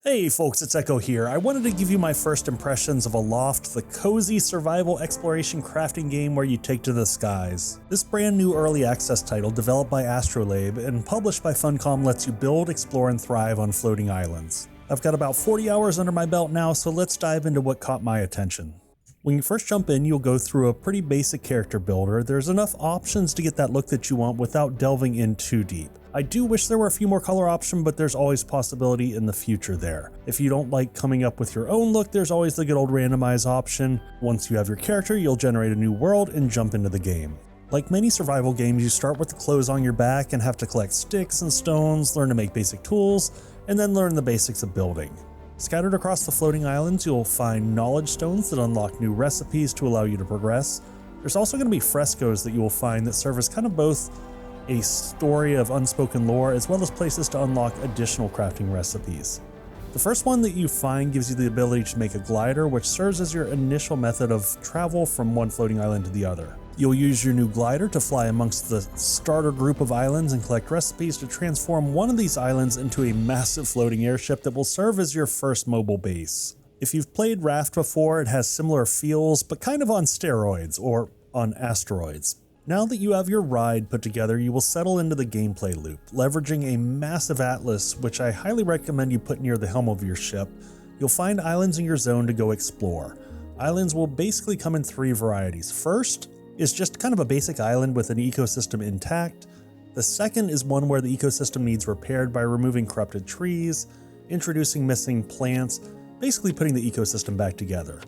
Hey folks, it's Echo here. I wanted to give you my first impressions of Aloft, the cozy survival exploration crafting game where you take to the skies. This brand new early access title developed by Astrolabe and published by Funcom lets you build, explore, and thrive on floating islands. I've got about 40 hours under my belt now, so let's dive into what caught my attention. When you first jump in, you'll go through a pretty basic character builder. There's enough options to get that look that you want without delving in too deep. I do wish there were a few more color options, but there's always possibility in the future there. If you don't like coming up with your own look, there's always the good old randomize option. Once you have your character, you'll generate a new world and jump into the game. Like many survival games, you start with the clothes on your back and have to collect sticks and stones, learn to make basic tools, and then learn the basics of building. Scattered across the floating islands, you'll find knowledge stones that unlock new recipes to allow you to progress. There's also going to be frescoes that you will find that serve as kind of both a story of unspoken lore as well as places to unlock additional crafting recipes. The first one that you find gives you the ability to make a glider, which serves as your initial method of travel from one floating island to the other. You'll use your new glider to fly amongst the starter group of islands and collect recipes to transform one of these islands into a massive floating airship that will serve as your first mobile base. If you've played Raft before, it has similar feels, but kind of on steroids or on asteroids. Now that you have your ride put together, you will settle into the gameplay loop, leveraging a massive atlas, which I highly recommend you put near the helm of your ship. You'll find islands in your zone to go explore. Islands will basically come in three varieties. First is just kind of a basic island with an ecosystem intact. The second is one where the ecosystem needs repaired by removing corrupted trees, introducing missing plants, basically putting the ecosystem back together.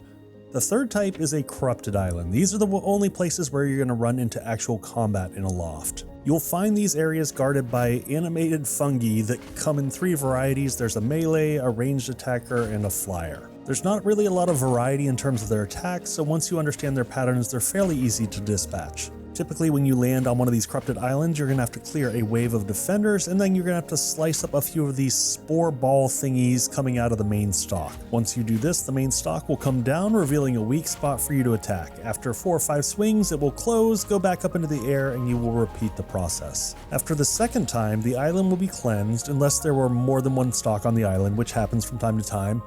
The third type is a corrupted island. These are the only places where you're going to run into actual combat in Aloft. You'll find these areas guarded by animated fungi that come in three varieties. There's a melee, a ranged attacker, and a flyer. There's not really a lot of variety in terms of their attacks, so once you understand their patterns, they're fairly easy to dispatch. Typically, when you land on one of these corrupted islands, you're going to have to clear a wave of defenders, and then you're going to have to slice up a few of these spore ball thingies coming out of the main stalk. Once you do this, the main stalk will come down, revealing a weak spot for you to attack. After 4 or 5 swings, it will close, go back up into the air, and you will repeat the process. After the second time, the island will be cleansed, unless there were more than one stalk on the island, which happens from time to time,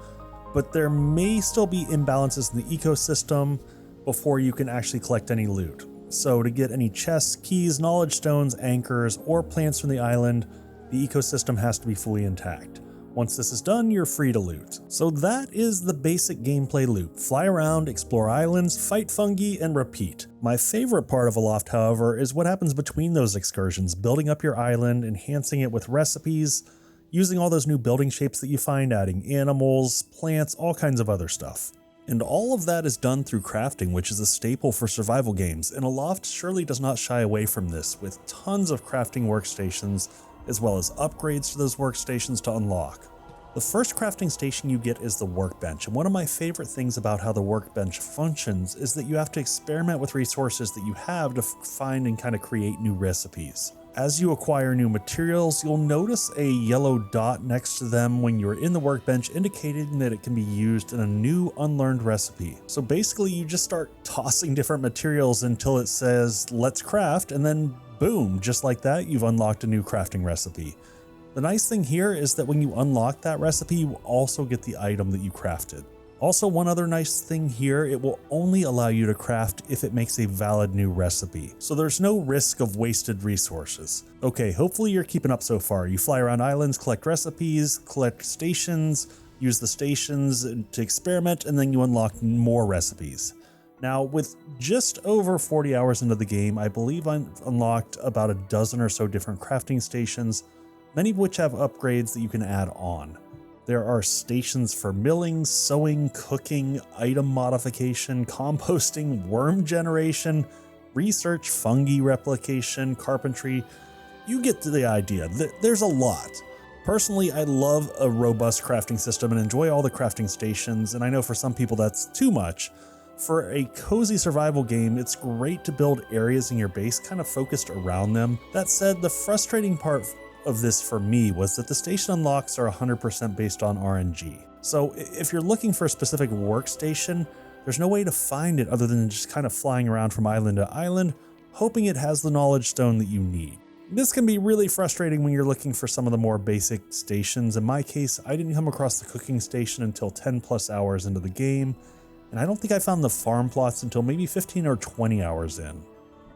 but there may still be imbalances in the ecosystem before you can actually collect any loot. So to get any chests, keys, knowledge stones, anchors, or plants from the island, the ecosystem has to be fully intact. Once this is done, you're free to loot. So that is the basic gameplay loop. Fly around, explore islands, fight fungi, and repeat. My favorite part of Aloft, however, is what happens between those excursions, building up your island, enhancing it with recipes, using all those new building shapes that you find, adding animals, plants, all kinds of other stuff. And all of that is done through crafting, which is a staple for survival games, and Aloft surely does not shy away from this, with tons of crafting workstations, as well as upgrades to those workstations to unlock. The first crafting station you get is the workbench, and one of my favorite things about how the workbench functions is that you have to experiment with resources that you have to find and kind of create new recipes. As you acquire new materials, you'll notice a yellow dot next to them when you're in the workbench, indicating that it can be used in a new unlearned recipe. So basically you just start tossing different materials until it says let's craft, and then boom, just like that, you've unlocked a new crafting recipe. The nice thing here is that when you unlock that recipe, you also get the item that you crafted. Also, one other nice thing here, it will only allow you to craft if it makes a valid new recipe. So there's no risk of wasted resources. Okay, hopefully you're keeping up so far. You fly around islands, collect recipes, collect stations, use the stations to experiment, and then you unlock more recipes. Now, with just over 40 hours into the game, I believe I've unlocked about a dozen or so different crafting stations, many of which have upgrades that you can add on. There are stations for milling, sewing, cooking, item modification, composting, worm generation, research, fungi replication, carpentry. You get to the idea. There's a lot. Personally, I love a robust crafting system and enjoy all the crafting stations, and I know for some people that's too much. For a cozy survival game, it's great to build areas in your base kind of focused around them. That said, the frustrating part of this for me was that the station unlocks are 100% based on RNG. So if you're looking for a specific workstation, there's no way to find it other than just kind of flying around from island to island, hoping it has the knowledge stone that you need. This can be really frustrating when you're looking for some of the more basic stations. In my case, I didn't come across the cooking station until 10 plus hours into the game, and I don't think I found the farm plots until maybe 15 or 20 hours in.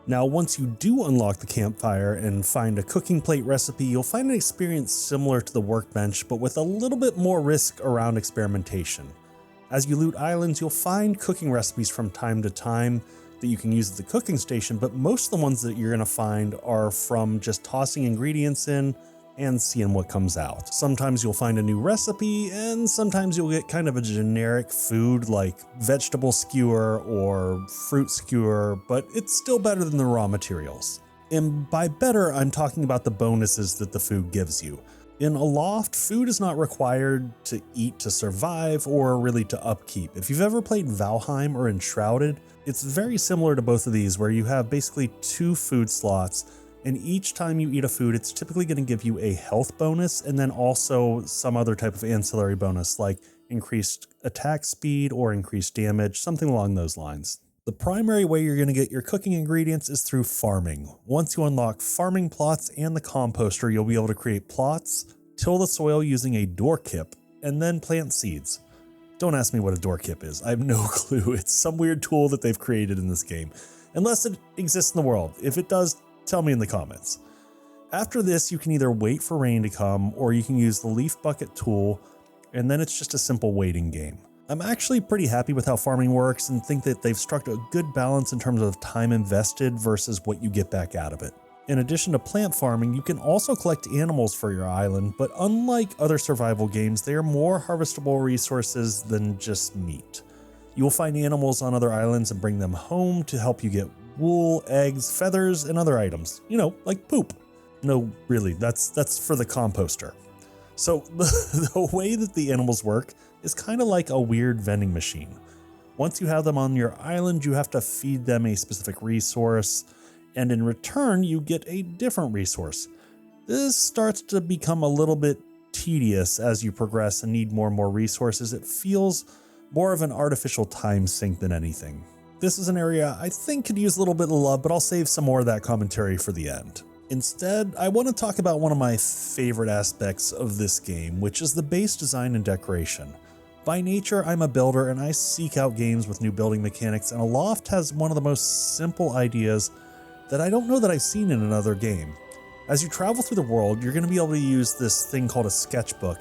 Now, once you do unlock the campfire and find a cooking plate recipe, you'll find an experience similar to the workbench, but with a little bit more risk around experimentation. As you loot islands, you'll find cooking recipes from time to time that you can use at the cooking station, but most of the ones that you're going to find are from just tossing ingredients in and seeing what comes out. Sometimes you'll find a new recipe, and sometimes you'll get kind of a generic food like vegetable skewer or fruit skewer, but it's still better than the raw materials. And by better, I'm talking about the bonuses that the food gives you. In Aloft, food is not required to eat to survive or really to upkeep. If you've ever played Valheim or Enshrouded, it's very similar to both of these, where you have basically 2 food slots, and each time you eat a food, it's typically going to give you a health bonus and then also some other type of ancillary bonus like increased attack speed or increased damage, something along those lines. The primary way you're going to get your cooking ingredients is through farming. Once you unlock farming plots and the composter, you'll be able to create plots, till the soil using a door kip, and then plant seeds. Don't ask me what a door kip is. I have no clue. It's some weird tool that they've created in this game, unless it exists in the world. If it does, tell me in the comments. After this, you can either wait for rain to come, or you can use the leaf bucket tool, and then it's just a simple waiting game. I'm actually pretty happy with how farming works and think that they've struck a good balance in terms of time invested versus what you get back out of it. In addition to plant farming, you can also collect animals for your island, but unlike other survival games, they are more harvestable resources than just meat. You will find animals on other islands and bring them home to help you get wool, eggs, feathers, and other items. You know, like poop. No, really, that's for the composter. So the way that the animals work is kind of like a weird vending machine. Once you have them on your island, you have to feed them a specific resource, and in return, you get a different resource. This starts to become a little bit tedious as you progress and need more and more resources. It feels more of an artificial time sink than anything. This is an area I think could use a little bit of love, but I'll save some more of that commentary for the end. Instead, I want to talk about one of my favorite aspects of this game, which is the base design and decoration. By nature, I'm a builder and I seek out games with new building mechanics, and Aloft has one of the most simple ideas that I don't know that I've seen in another game. As you travel through the world, you're going to be able to use this thing called a sketchbook,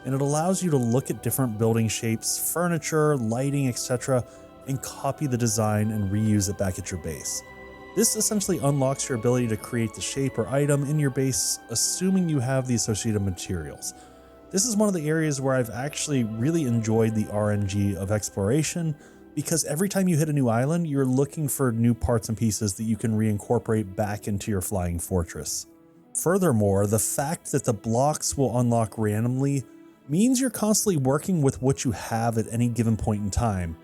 and it allows you to look at different building shapes, furniture, lighting, etc., and copy the design and reuse it back at your base. This essentially unlocks your ability to create the shape or item in your base, assuming you have the associated materials. This is one of the areas where I've actually really enjoyed the RNG of exploration, because every time you hit a new island, you're looking for new parts and pieces that you can reincorporate back into your flying fortress. Furthermore, the fact that the blocks will unlock randomly means you're constantly working with what you have at any given point in time.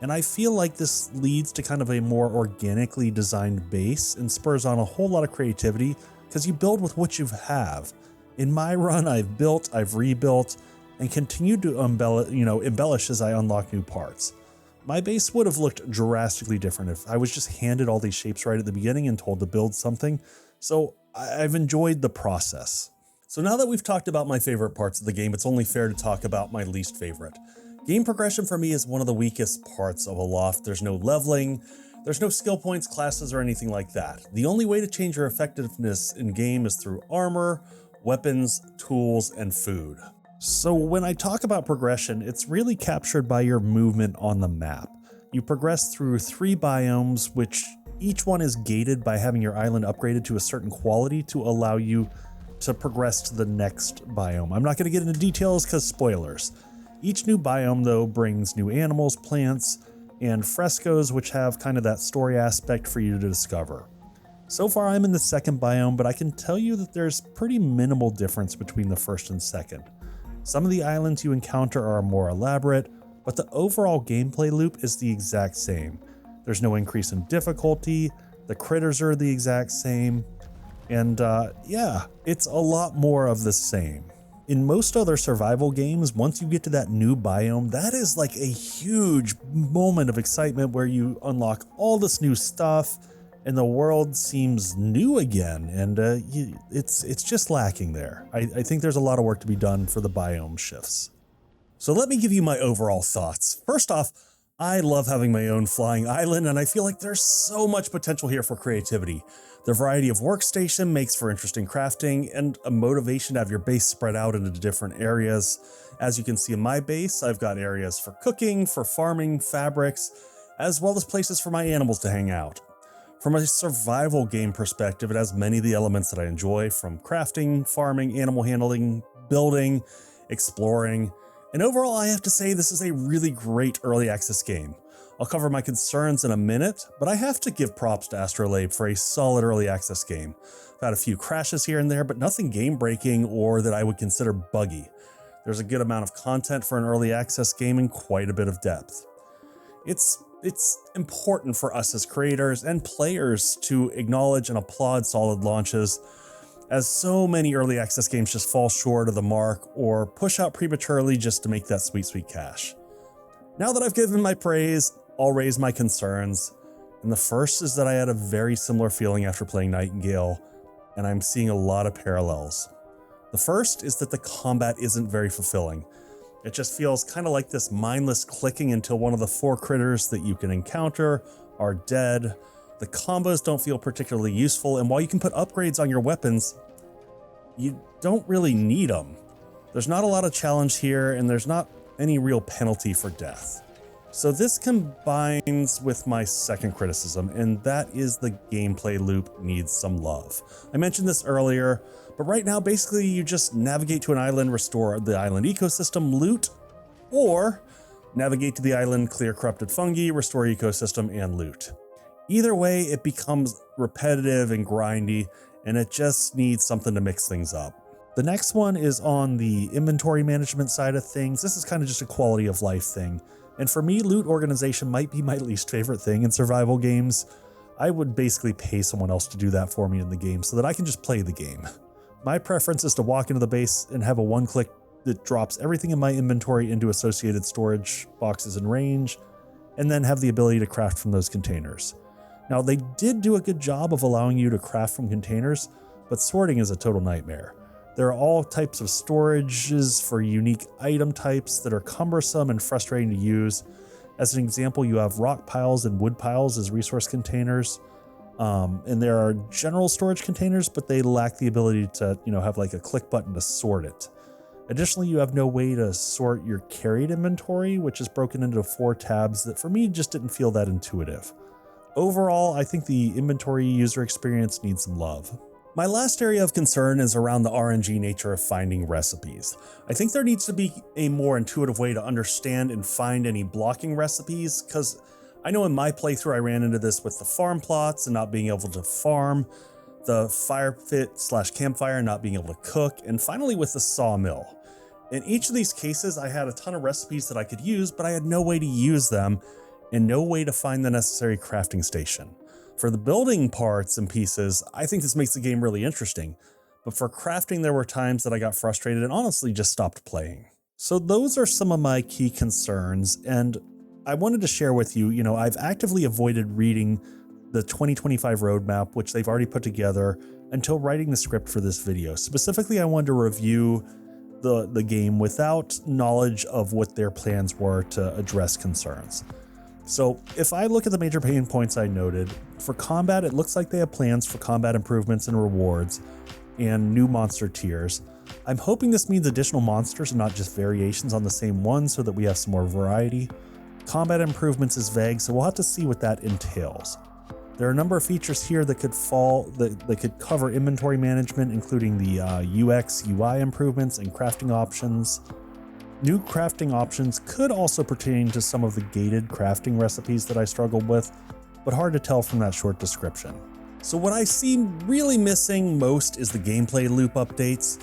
And I feel like this leads to kind of a more organically designed base and spurs on a whole lot of creativity because you build with what you have. In my run, I've built, I've rebuilt, and continued to embellish as I unlock new parts. My base would have looked drastically different if I was just handed all these shapes right at the beginning and told to build something. So I've enjoyed the process. So now that we've talked about my favorite parts of the game, it's only fair to talk about my least favorite. Game progression for me is one of the weakest parts of Aloft. There's no leveling, there's no skill points, classes, or anything like that. The only way to change your effectiveness in game is through armor, weapons, tools, and food. So when I talk about progression, it's really captured by your movement on the map. You progress through 3 biomes, which each one is gated by having your island upgraded to a certain quality to allow you to progress to the next biome. I'm not going to get into details because spoilers. Each new biome, though, brings new animals, plants, and frescoes, which have kind of that story aspect for you to discover. So far, I'm in the second biome, but I can tell you that there's pretty minimal difference between the first and second. Some of the islands you encounter are more elaborate, but the overall gameplay loop is the exact same. There's no increase in difficulty, the critters are the exact same, and yeah, it's a lot more of the same. In most other survival games, once you get to that new biome, that is like a huge moment of excitement where you unlock all this new stuff and the world seems new again, and it's just lacking there. I think there's a lot of work to be done for the biome shifts. So let me give you my overall thoughts. First off, I love having my own flying island, and I feel like there's so much potential here for creativity. The variety of workstation makes for interesting crafting and a motivation to have your base spread out into different areas. As you can see in my base, I've got areas for cooking, for farming, fabrics, as well as places for my animals to hang out. From a survival game perspective, it has many of the elements that I enjoy, from crafting, farming, animal handling, building, exploring, and overall I have to say this is a really great early access game. I'll cover my concerns in a minute, but I have to give props to Astrolabe for a solid early access game. I've had a few crashes here and there, but nothing game breaking or that I would consider buggy. There's a good amount of content for an early access game and quite a bit of depth. It's important for us as creators and players to acknowledge and applaud solid launches, as so many early access games just fall short of the mark or push out prematurely just to make that sweet cash. Now that I've given my praise, I'll raise my concerns, and the first is that I had a very similar feeling after playing Nightingale, and I'm seeing a lot of parallels. The first is that the combat isn't very fulfilling. It just feels kind of like this mindless clicking until one of the 4 critters that you can encounter are dead. The combos don't feel particularly useful, and while you can put upgrades on your weapons, you don't really need them. There's not a lot of challenge here, and there's not any real penalty for death. So this combines with my second criticism, and that is the gameplay loop needs some love. I mentioned this earlier, but right now basically you just navigate to an island, restore the island ecosystem, loot, or navigate to the island, clear corrupted fungi, restore ecosystem, and loot. Either way, it becomes repetitive and grindy, and it just needs something to mix things up. The next one is on the inventory management side of things. This is kind of just a quality of life thing. And for me, loot organization might be my least favorite thing in survival games. I would basically pay someone else to do that for me in the game so that I can just play the game. My preference is to walk into the base and have a one-click that drops everything in my inventory into associated storage boxes in range, and then have the ability to craft from those containers. Now, they did do a good job of allowing you to craft from containers, but sorting is a total nightmare. There are all types of storages for unique item types that are cumbersome and frustrating to use. As an example, you have rock piles and wood piles as resource containers. And there are general storage containers, but they lack the ability to, have like a click button to sort it. Additionally, you have no way to sort your carried inventory, which is broken into 4 tabs that for me just didn't feel that intuitive. Overall, I think the inventory user experience needs some love. My last area of concern is around the RNG nature of finding recipes. I think there needs to be a more intuitive way to understand and find any blocking recipes, because I know in my playthrough I ran into this with the farm plots and not being able to farm, the fire pit / campfire not being able to cook, and finally with the sawmill. In each of these cases, I had a ton of recipes that I could use, but I had no way to use them and no way to find the necessary crafting station. For the building parts and pieces, I think this makes the game really interesting, but for crafting there were times that I got frustrated and honestly just stopped playing. So those are some of my key concerns, and I wanted to share with you, I've actively avoided reading the 2025 roadmap, which they've already put together, until writing the script for this video. Specifically, I wanted to review the game without knowledge of what their plans were to address concerns. So if I look at the major pain points I noted, for combat, it looks like they have plans for combat improvements and rewards and new monster tiers. I'm hoping this means additional monsters and not just variations on the same one so that we have some more variety. Combat improvements is vague, so we'll have to see what that entails. There are a number of features here that could cover inventory management, including the UX, UI improvements and crafting options. New crafting options could also pertain to some of the gated crafting recipes that I struggled with, but hard to tell from that short description. So what I see really missing most is the gameplay loop updates,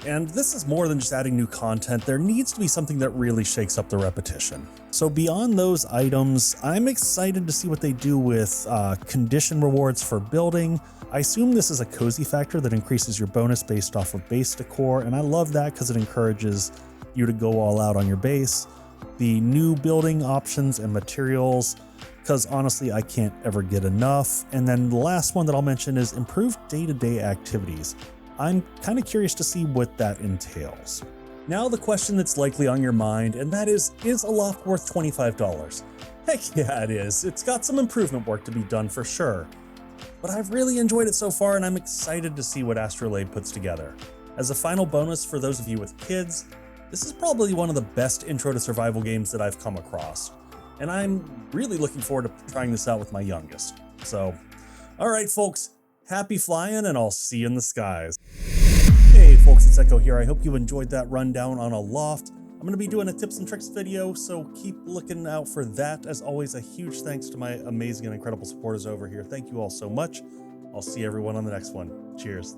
and this is more than just adding new content. There needs to be something that really shakes up the repetition. So beyond those items, I'm excited to see what they do with condition rewards for building. I assume this is a cozy factor that increases your bonus based off of base decor, and I love that because it encourages you to go all out on your base. the new building options and materials, because honestly, I can't ever get enough. And then the last one that I'll mention is improved day-to-day activities. I'm kind of curious to see what that entails. Now the question that's likely on your mind, and that is Aloft worth $25? Heck yeah, it is. It's got some improvement work to be done for sure. But I've really enjoyed it so far, and I'm excited to see what Astrolabe puts together. As a final bonus for those of you with kids, this is probably one of the best intro to survival games that I've come across. And I'm really looking forward to trying this out with my youngest. So, alright folks, happy flying, and I'll see you in the skies. Hey folks, it's Echo here. I hope you enjoyed that rundown on Aloft. I'm going to be doing a tips and tricks video, so keep looking out for that. As always, a huge thanks to my amazing and incredible supporters over here. Thank you all so much. I'll see everyone on the next one. Cheers.